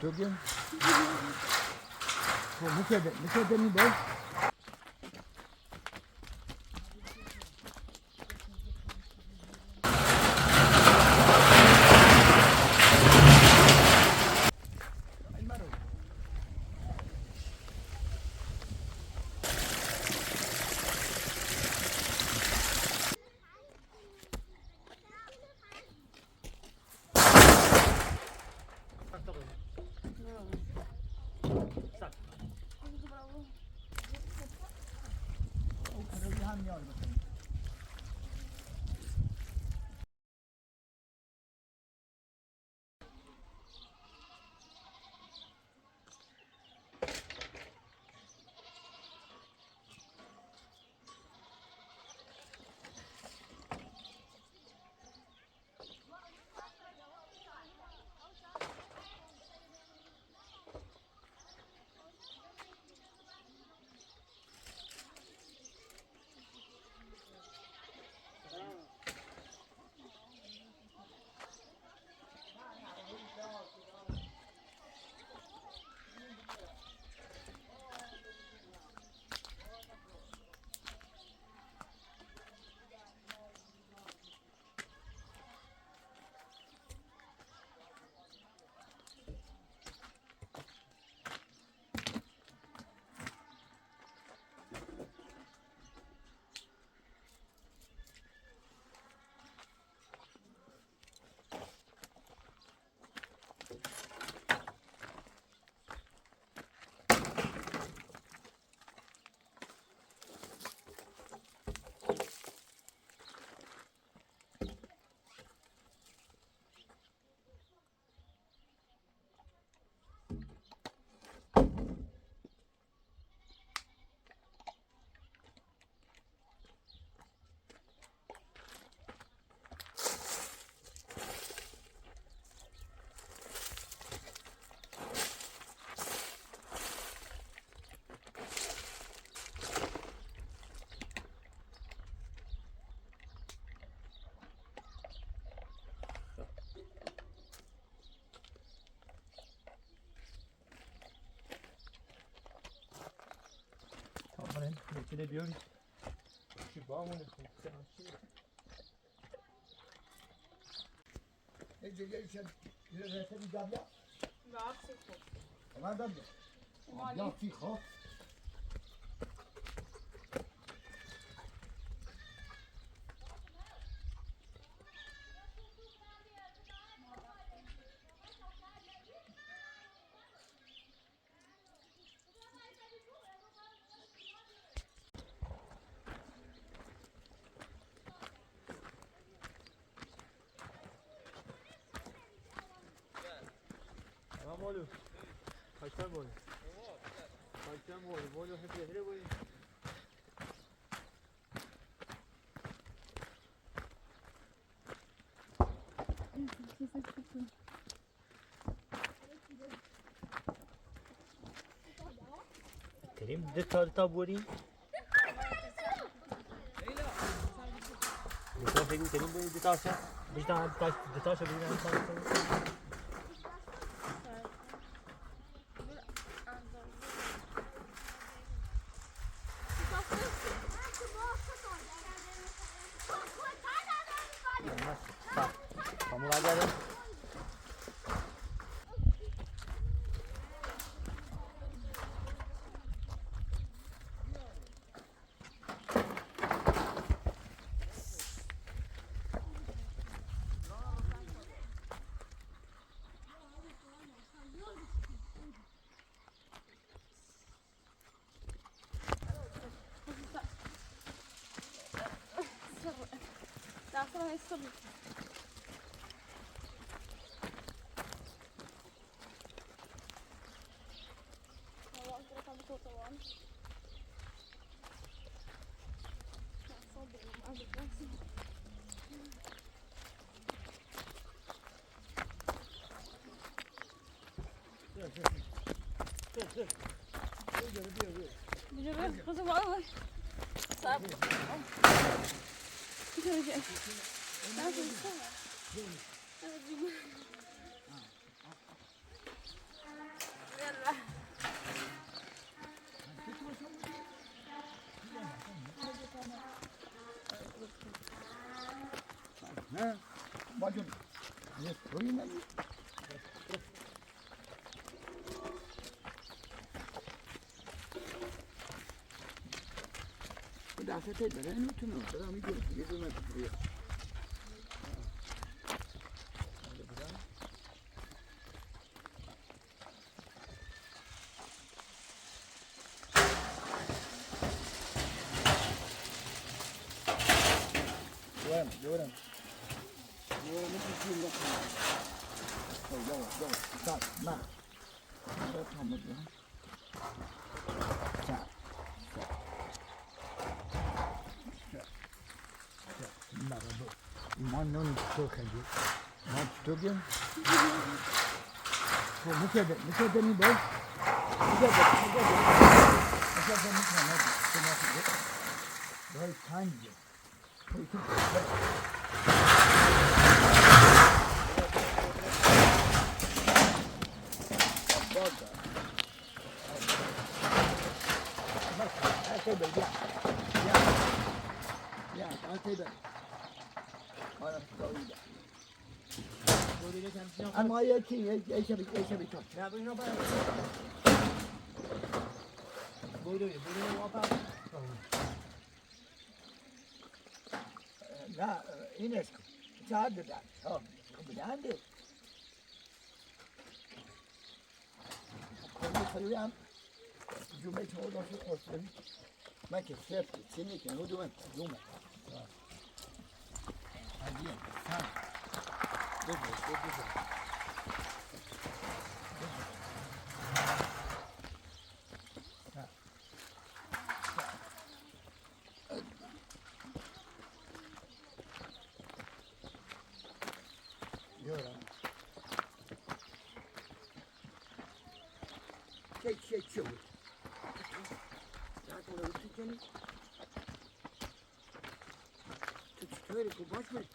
저기요? 뭐 묵혀야 되는데? Içine diyor şu bağımını molho. Faz tá molho. Faz tá molho. Molho refrigerante boy. Kerim de taburi. Depois pego Kerim de taça. De taça de taça. Vamos lá, galera. ها باجون یه توی نمی دسته داره نمیتونم برام میگه یه دونه بیا دورم میتونم خب تا نه تا میگم ما نون تو خیلی ما تو گیم خب میشه دنی باش میشه میکنه برای تنگه اما یکی بیتون نه بگیرم باید بگیرم واپس نه اینش کن چهار دادن بدنده خیلی هم جمعه تو داشت خواستم من که سفت سینی که نو دومن جمعه هدیه بگو چه بود؟ تو چطوری که باش بود؟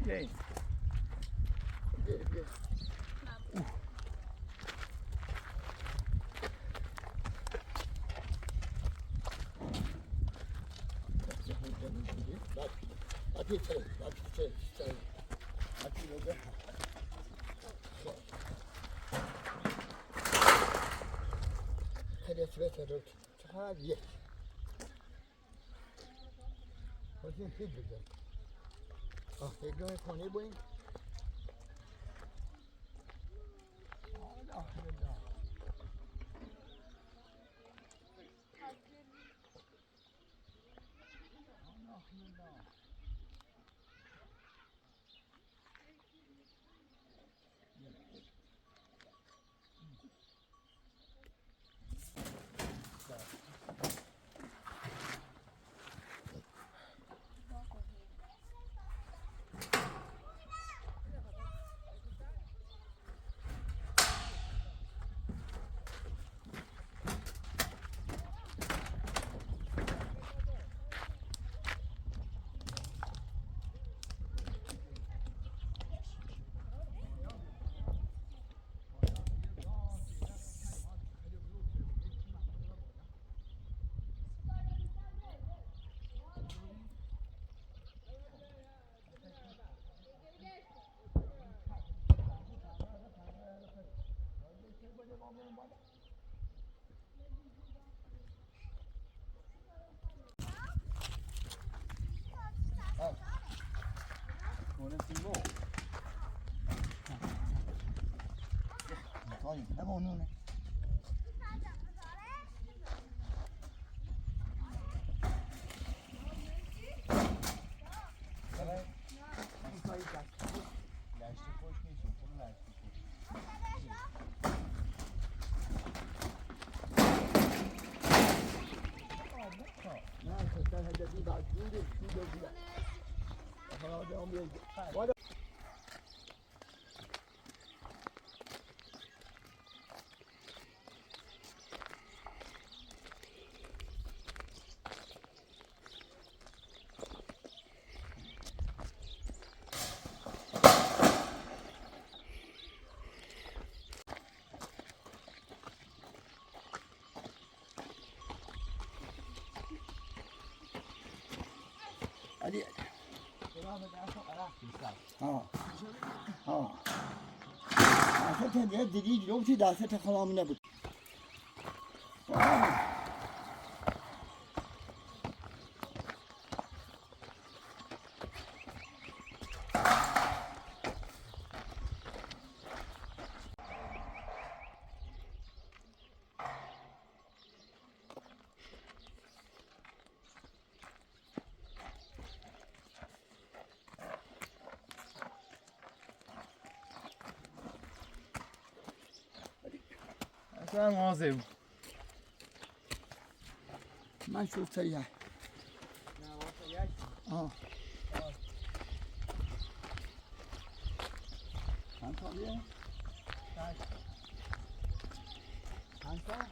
Yay. Hadi sveter ut. Çağır ye. Bakın şey güzel. Ah, tekrar konuyu boyun. Allah Allah. آره نمونونه نه کشتن هدفی بعد جوره شو بگیره حالا دام بیایی علی اصلا تنها دیدی رو چی دست خلام نبود اصلا مواظب من شو سریع چند سالیه؟ چند سال؟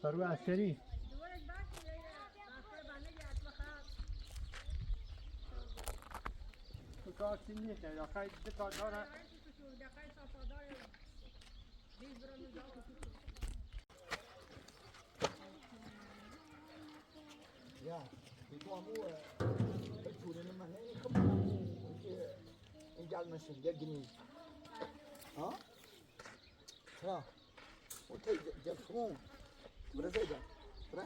فرو عسکری تو کار چی نیست یا خیلی دو کار داره یا بیتو همو بچوره من این خب این جال مسئله گنی ها؟ ها وانت جبتهم برا زيدا برا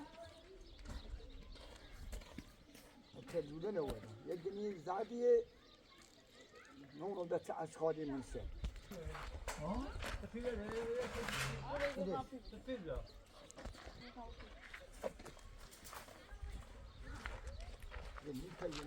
التلفزيون هو يدني زادية نور ده تعش خادي من سن ها؟ تفيد اللي تيجي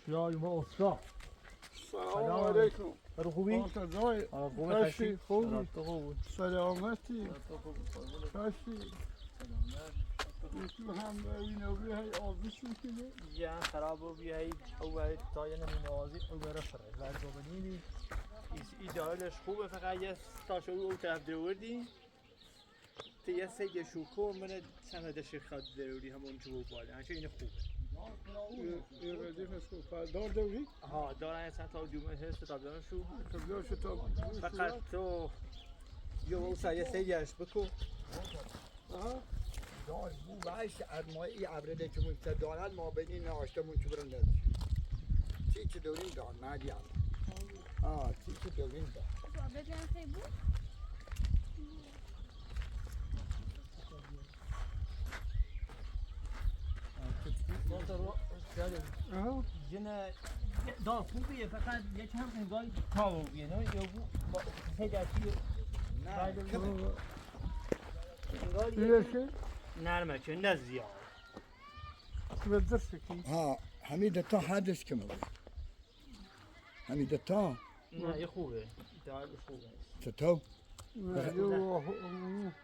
یا ما اسرا سلام علیکم برو خوبی؟ خوبی خوبی خوبی خوبی سلامتی کاشی تو هم اینو بیای آبیش میکنه یا خراب و بیایی او باید تاین نمازی او برای فره بعد رو بنینی ایدالش خوبه فقط یه تاشو او طرف دوردی تا یه سگه شوکو من سندش خود دوری همون چوب باله هنچه اینه خوبه یه ردیفش خوب دار دوری؟ ها دارن اصلا تا جمعه هست تا بیان شو فقط فقط تو یه او سایه سگهش بکن دار بو وایش ارمایی عبرده که منتر دارن ما بینی ناشتمون چو برنده چی چه دورین دار مردی هم چی چه دورین دار بدن خیلی بود؟ جنه دار خوبیه فقط یه چند انگاه تاو بیه نه یا بو سگهشی نه کمه Birleşir. نرمه که نه زیاد Ve dıştaki. ها حمید تا حدش کمه بود حمید تا نه یه خوبه دار خوبه چطور Ve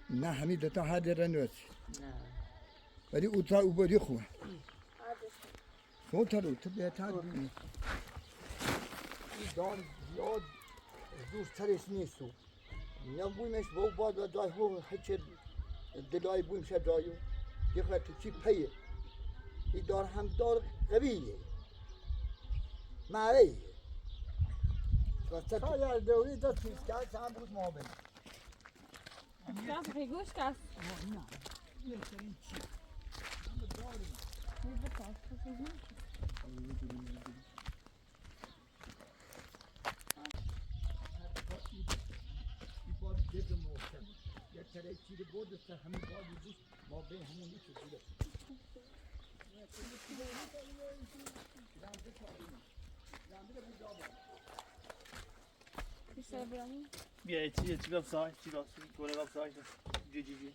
نه حمید تا حد رنوت نه ولی او تا او بری خوبه خود رو تو بهتر بینی این دار زیاد زور سرش نیستو نه بویمش با باد و دای هو هچه دلای بویم شد دایو یه خواهد چی پیه این دار هم دار قویه معویه تا یار دوری دا چیز کرد هم بود ما بینیم Gaat er geen goeskas? نه بهترین چی Niet betaald. Dat is niet. این باد دیگه محکم یه تره چیره بود است همین بادی بود ما به همون نیست دیگه Is dat belangrijk? بیا چی وبسایت چی گونه وبسایت جی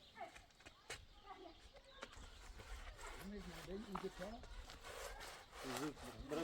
همین به این تا برو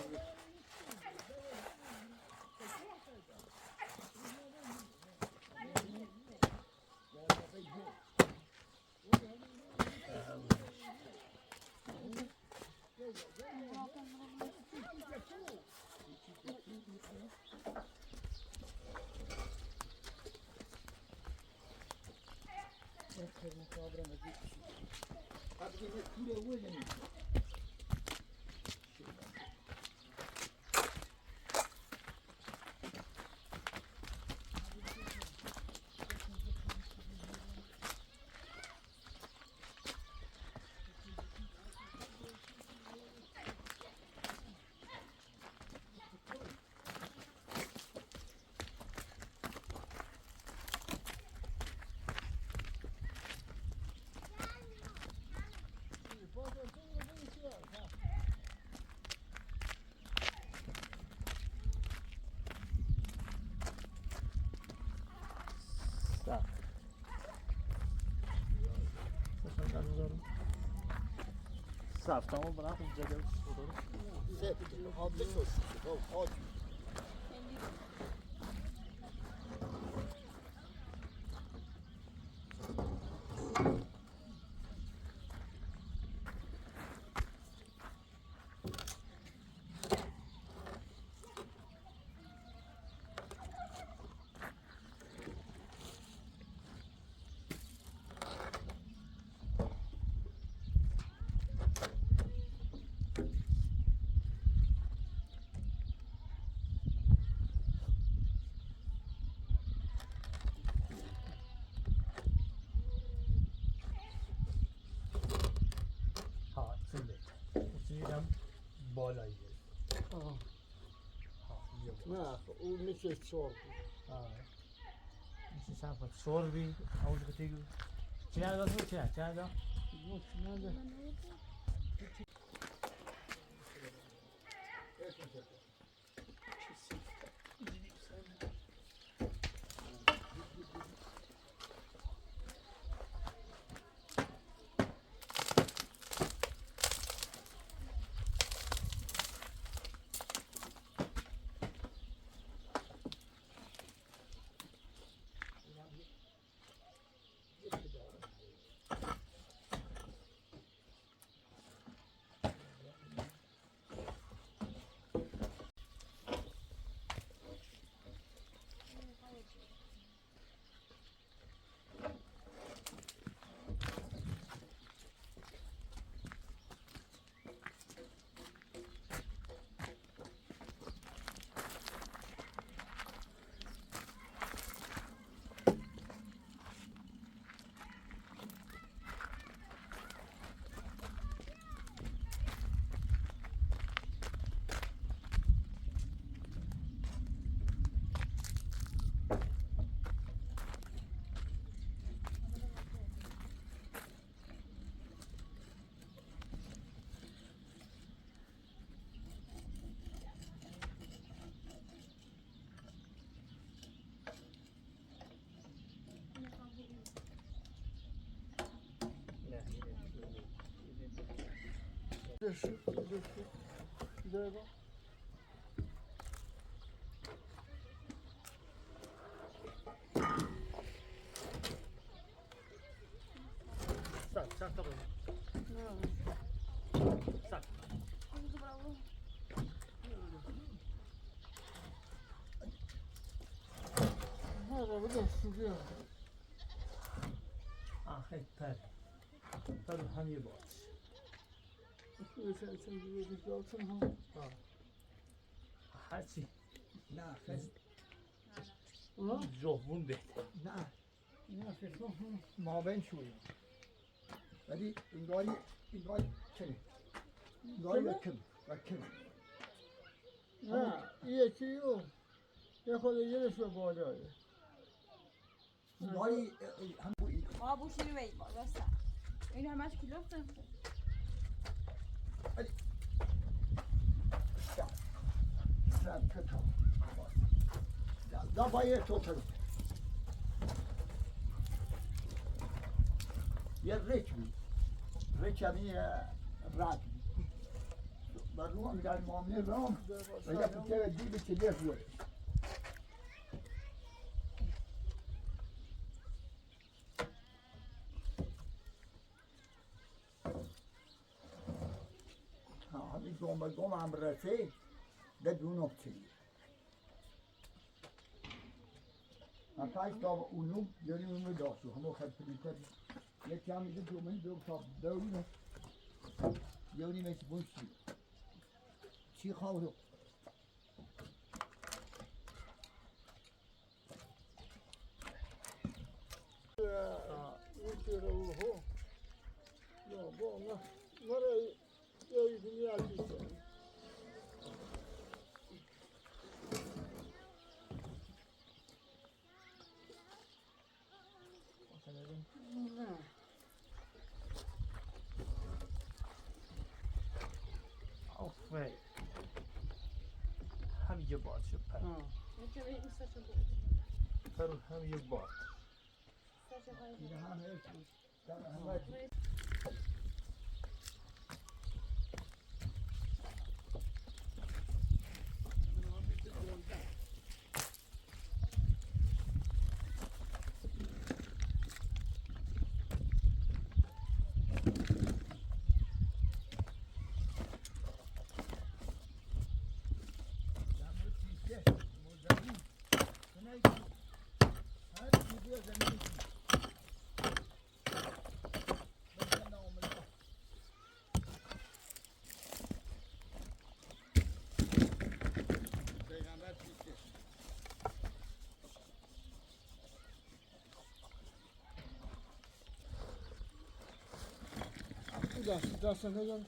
صف تمام برام جدول سه آب بسوز آب ها سیدم بالایی نه اون میشه چور میشه سم کنم سور بی اون که تیگو چی نداد بود چی نداد Sar tabii. Sar. هذا بدأ السجون آخه پر هم یه باش. هرچی نه خیلی جوون بهتر. نه فکر کنم مابین شوی ولی انگاری کنه انگاری وکم نه یکی او یه خود یه رسو بالاه انگاری هم بویی ما بوشی رو بید بالا سر این همش کلوفتن سر کتاب دا باید تو تر یه ریچ بی ریچ همی رد بی بر رو هم در معامله رام و یه پتر دیگه چه دیگه روی همی گم هم رسه ده دون اپچهی Matthijs dat we Uno, jullie noemen dat zo, gewoon het printer. Je kan niet doen, men doet dat doen. Jullie met de boesje. Zie gauw op. آفرین. هم یه باش پر. پر هم یه باش. این همه در همه دست نگم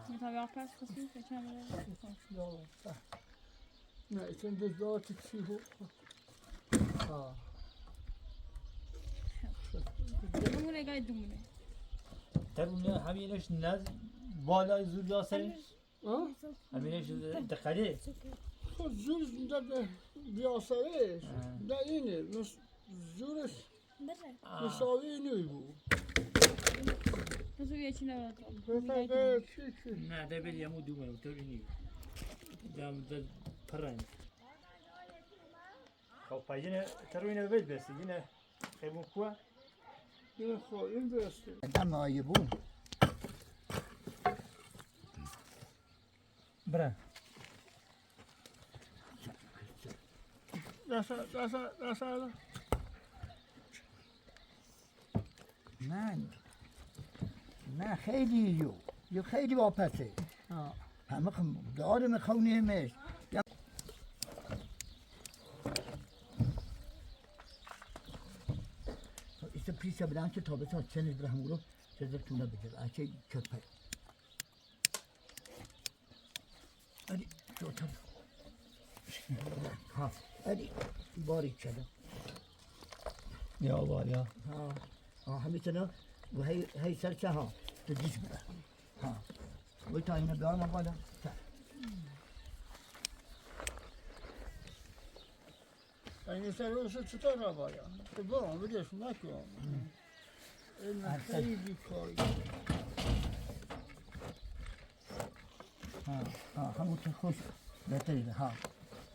متابع پس خصوصی که چند نه ایتون دزداتی چی هو دومونه گای دومونه درونه همینش نز بالای زور یاسرش همینش دقیقه خود زورش ده بیاسرش ده اینه زورش مساوی نوی بود خصوصی یه چی نبود بفرده چی نه ده بری همون دومه طوری نیست دم ده پرند خب پایینه تروینه بید بسی اینه خیمون کوه این خواه این درسته دم آیه بود برن دست نه خیلی یو خیلی واپسه همه داره میخونه همش ایسا پیسا بدن که تا بسا چنید برهم رو چیزر تونه بگیر اچه کپه ادی جوتر ها ادی باری چده یا باریا ها همیتونه و هی سرچه ها تجیش بره ها و تا اینه بیارم بالا این سرویس چطور را باید؟ تو برام بگیرش نکن. این خیلی کاری. همون خوش بهتره ها.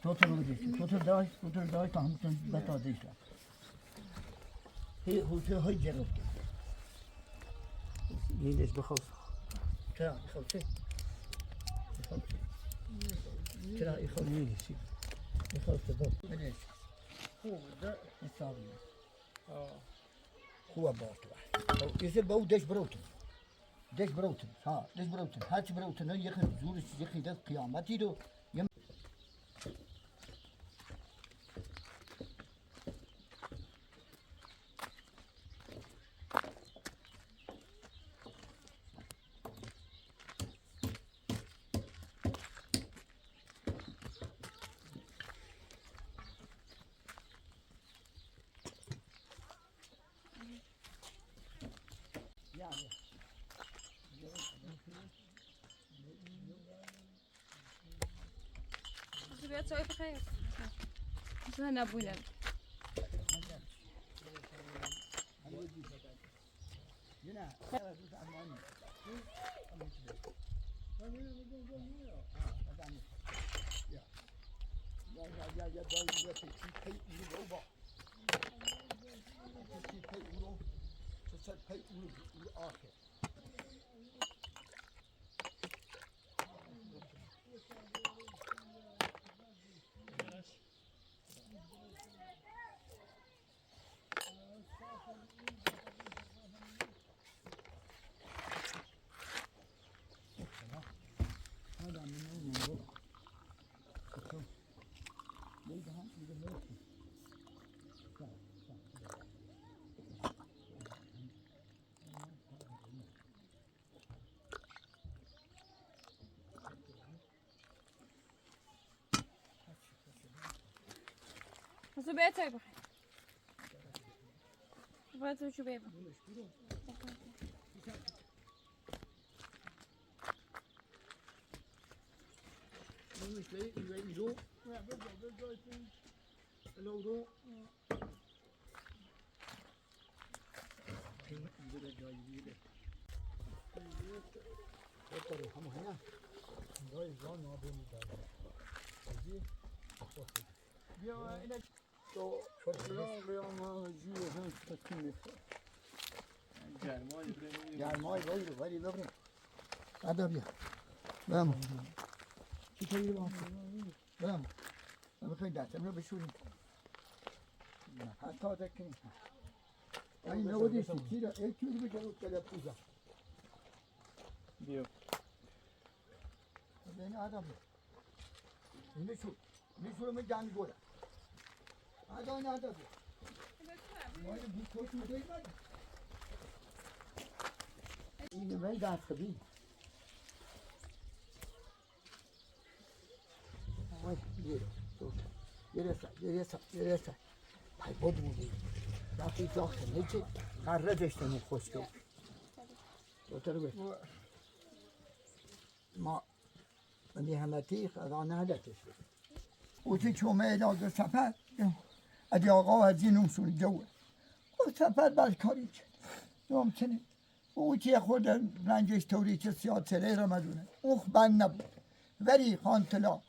تو رو بگیرش. تو داشت تا همون بتازیش را. هی جلو. این بخواد. چرا بخواد چه؟ چرا بخواد نیستی؟ بخواد تو بگیرش. خوب ده. حسابی. خوب باشه. ایشون با دش بروتن. دش بروتن. ها دش بروتن. هرچی بروتن یه خیلی زورش یه خیلی قیامتی رو. بیاد چای بخیر. مثلا نبودم. مثلا بیاد چای بخیر. باید تو چو بیاد. گرمای ولی ببریم. عدا بیا. برم. چطوری برم. بخوای دستم رو بشوریم. حتی دکنیم. این نودیشی چی را؟ ایک چیزی بگرد کلا پوزا. بیا. بین عدا بیا. میشورم جمعی گوره. عدا بیا. مالی بود کوش میدهی بگه. این وی دست خبی. یرسا. پای بود بودی. وقتی داخل نیچه قرره داشتم خوش کرد. دوتر بید. ما بنی همتی خدانه هدتش بود. اوچه چومه اجازه سفر. ادی آقا و ازینم سون جوه. او سفر باید کاری کرد. ممکنه. اوچه خود رنجش طوری که سیاسره را مدونه. اوخ بند نبود. ولی خان طلا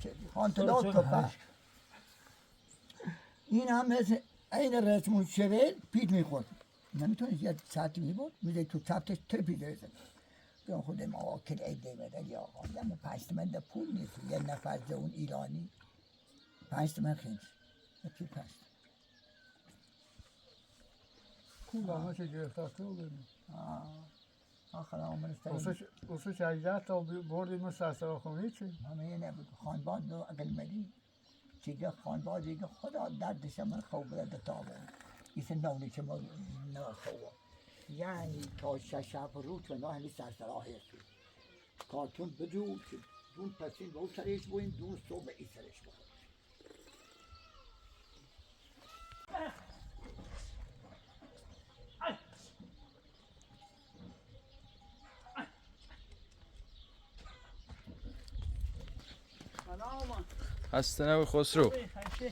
کردی. خان طلا کفر. این هم مثل این رسمون شویل پید میخورد. نمیتونی یه ساعتی میبود. میده تو چپتش ترپیده رسد. بیان خودم آقا کل ایده بده یا آقا. یه 5 تومن ده پول نیست. یه نفر ده اون ایرانی 5 تومن خیلی. یکی 5 پول همه چه گرفته تو ببین. آخر آمون استایی. اوسش 18 تا بردیم سرسرا خونی چی؟ همه یه نبود. خانباد رو اقل مدی. چیگه خانباد دیگه خدا دردش من خوب بده تابون. ایسه نونی که ما نخواه. یعنی تا 6 روز و نه همی سرسرا هستیم. کارتون بدو که دون پسین با او سرش بویم دون صبح ای سرش بخوریم. سلام خسته نباشی خسرو. خشه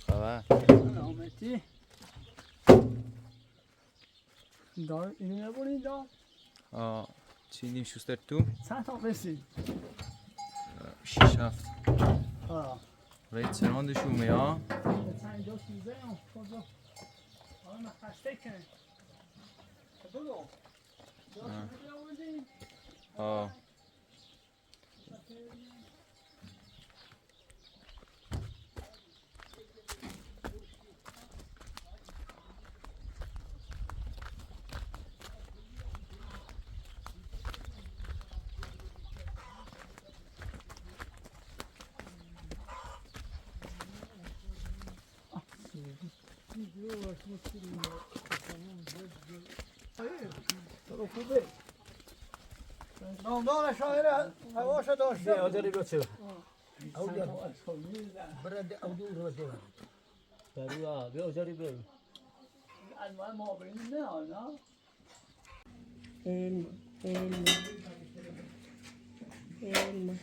خبر؟ سلامتی دار اینو نبودی دار چی نیم شوستر تو؟ چند تا بسی 6 7 آه چرندشون میا؟ چند دو سیزه هم خدا حالا من خسته کنه بگو آه نامدار شاعر هواش داشته آدری بیا چه برد او دور رو دور برو بیا آدری بیا انواع ما بینیم نه نه علم علم علم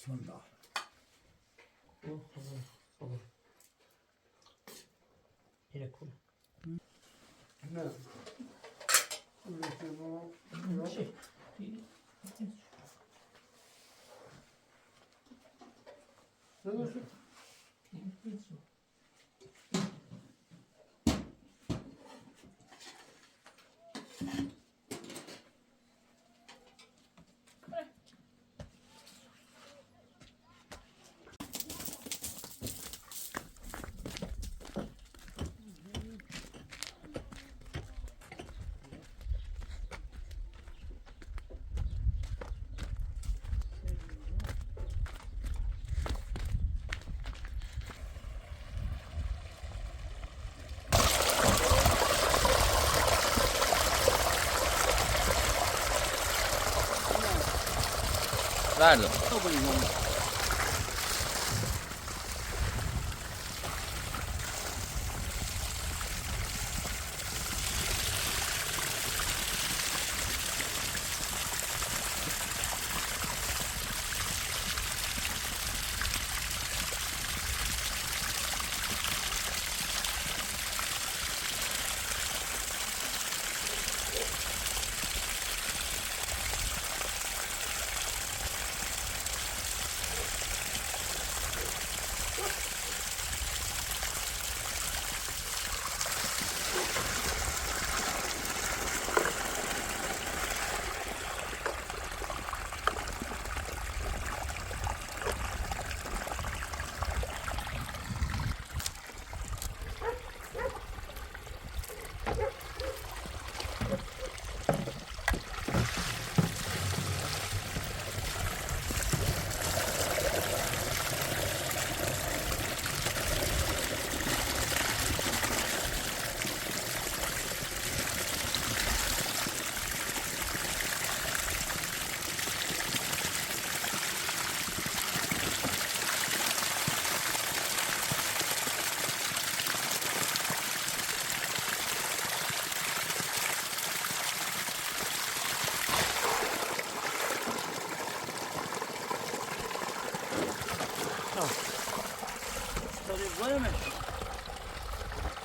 بسم الله. اینه کن نه. چی؟ بردار.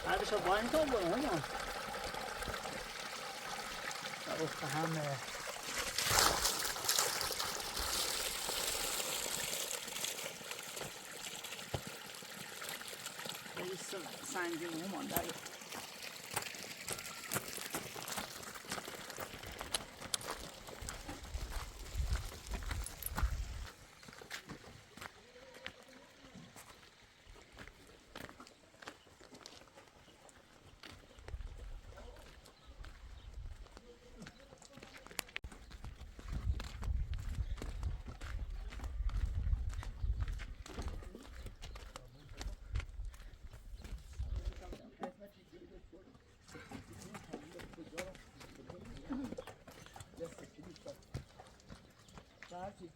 بعدش با این کار برو هم افت همه سنگین هم مانده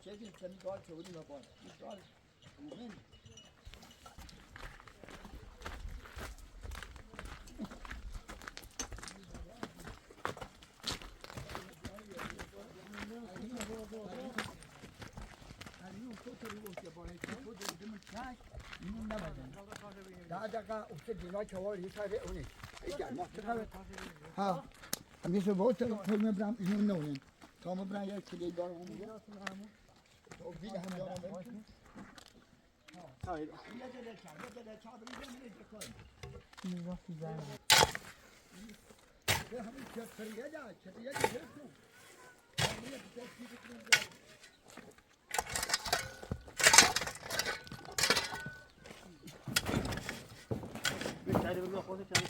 چیزی چند دار که بودیم باید دار مهم ده دقیقه افتاد دیگه که واری سر اونی ها همیشه باید تا میبرم اینو نونیم تا میبرم یک کلی دارم اونجا تو بیل هم دارم Hayır. Bir tane bir bakıyor, bir tane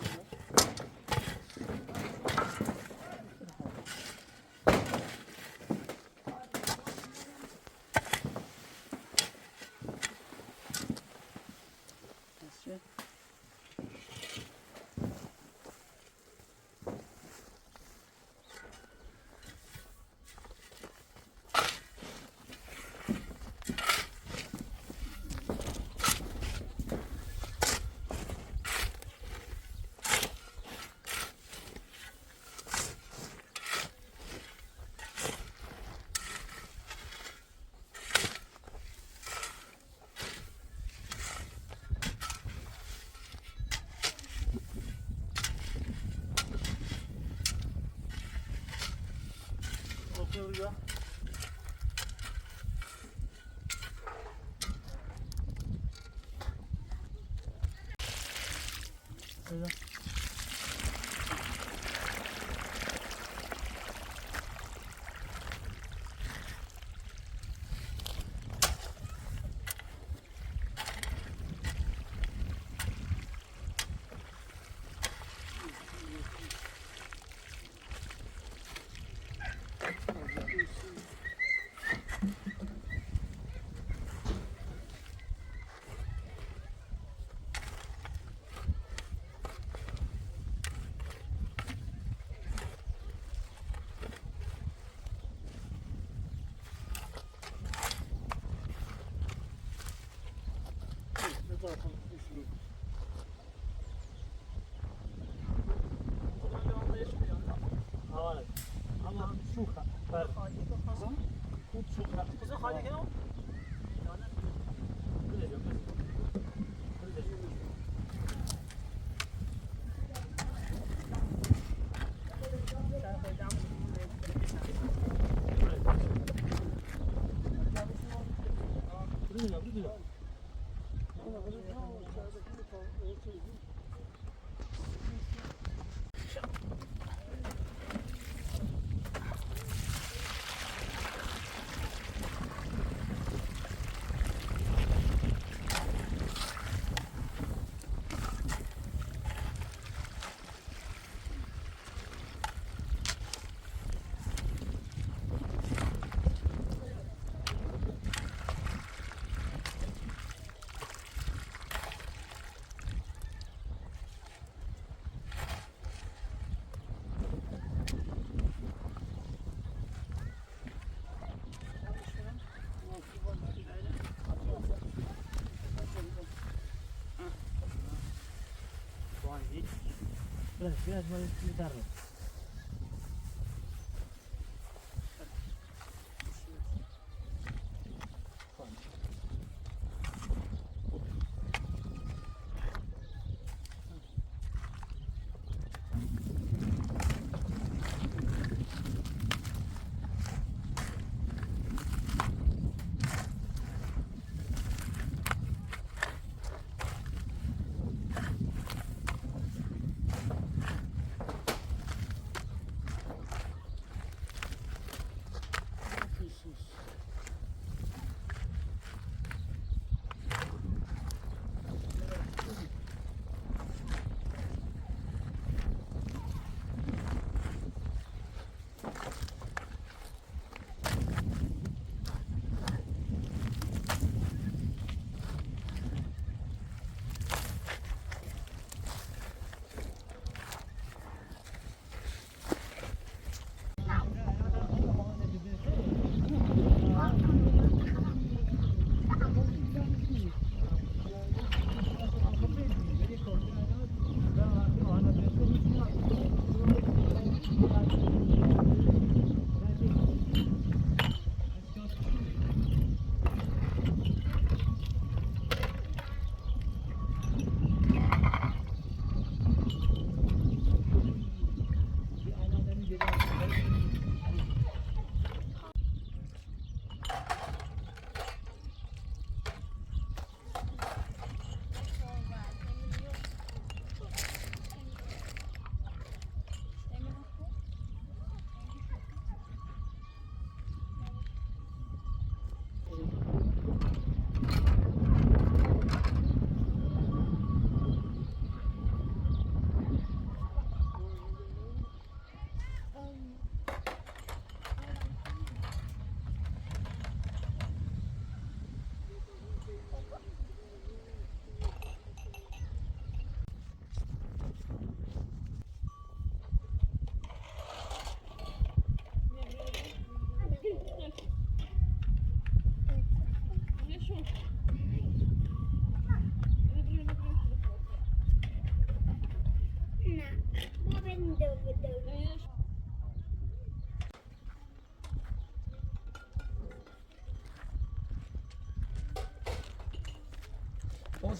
buraya. Öyle. Ama sucha. Goed sucha. Kızı hadi gel. Biraz böyle gider.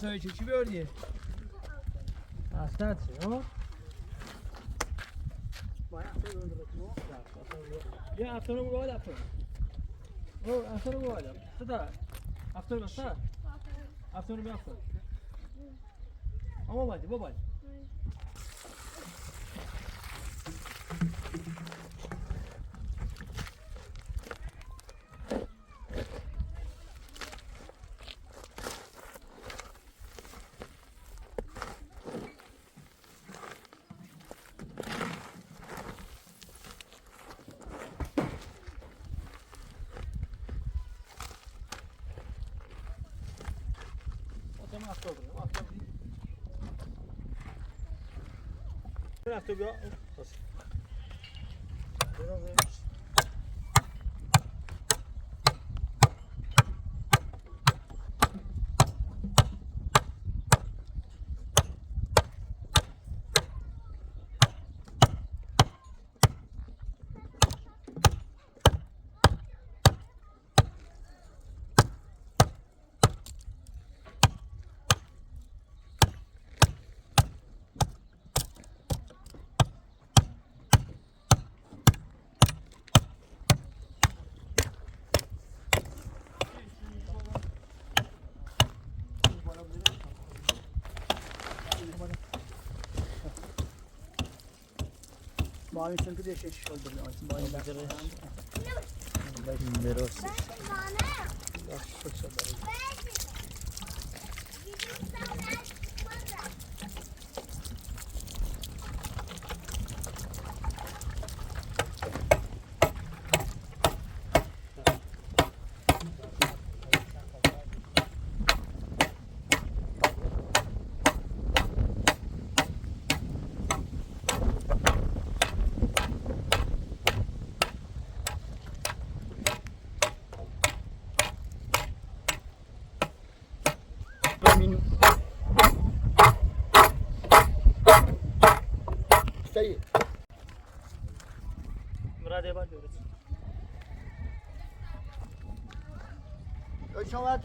Sonra çekiyor diye. That's it, no? Bayağı şey öldürdük. Ya aftonu bu hadi aftonu. O aftonu bu hadi. Sada. Aftonu basta. Aftonu bir aftonu. Ama baba baba. Rafta bia. Bas. Mavi çünkü de şiş oldu. Mavi bakırı. Meros. Sayı. Murad var diyoruz. Ölçavat.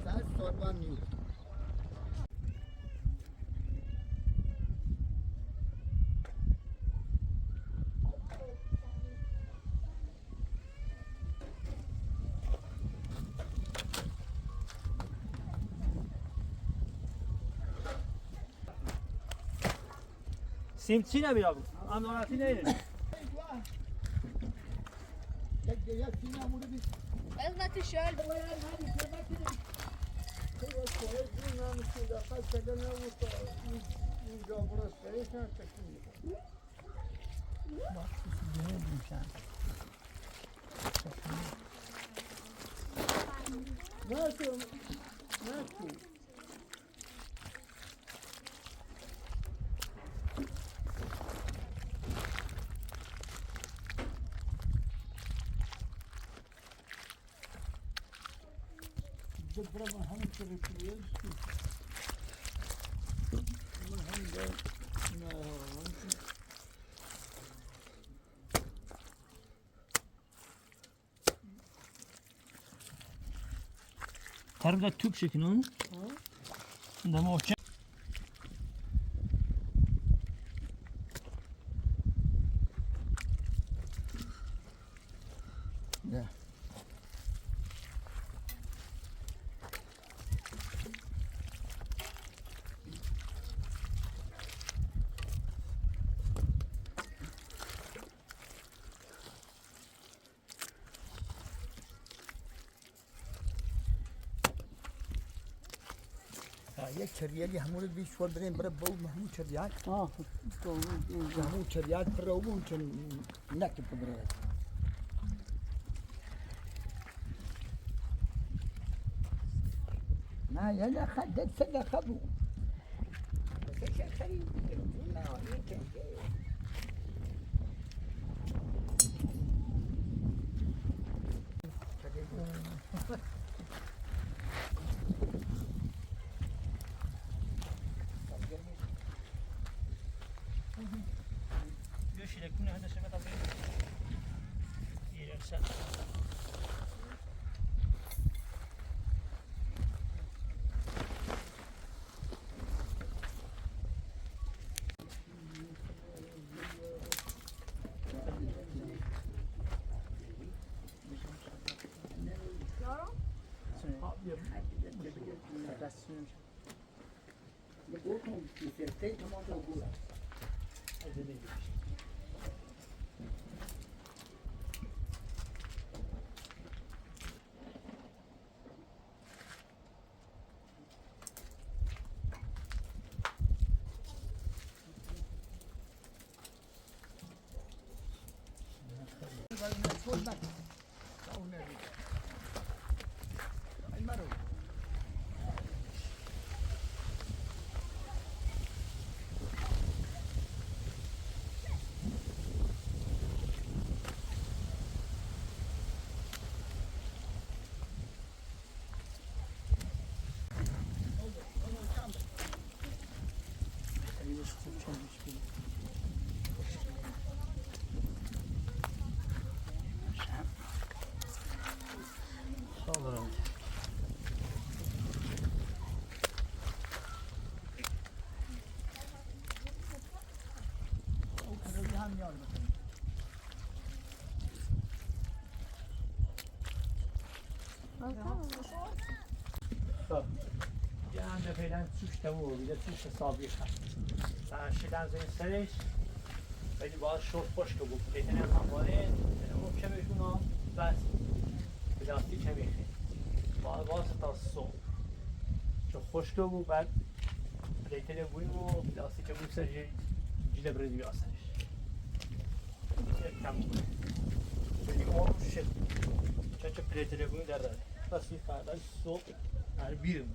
Sen sorman yok. Simçi ne biliyor? Anlaratı neydi? Tek de ya Sina bunu bir Ezmeti şöyle. Tarımda tüp şeklinde onun. Şimdi o نه یک چریالی همون رو بیشتر بریم برای باو همون چریال همون چریال پر رو بون چون نکه ببره نه یا نه خدت سد خبو بس خرید نه یکم يكون هذا شيء طبيعي إلى الساعة يعني فعلا توش تمو بيدا توش حسابي خاص فشدن زين سرش ولی باید شورت خوش که بود لیتن هم همواره اون کمیشون بس بلاستی کمیخه باید تا صبح چون خوش که بود بعد لیتن بویم و بلاستی که بود سر جیل برد بیاسرش کم بود ولی اون شد چون چه لیتن بویم در داره بس فردا صبح بیرم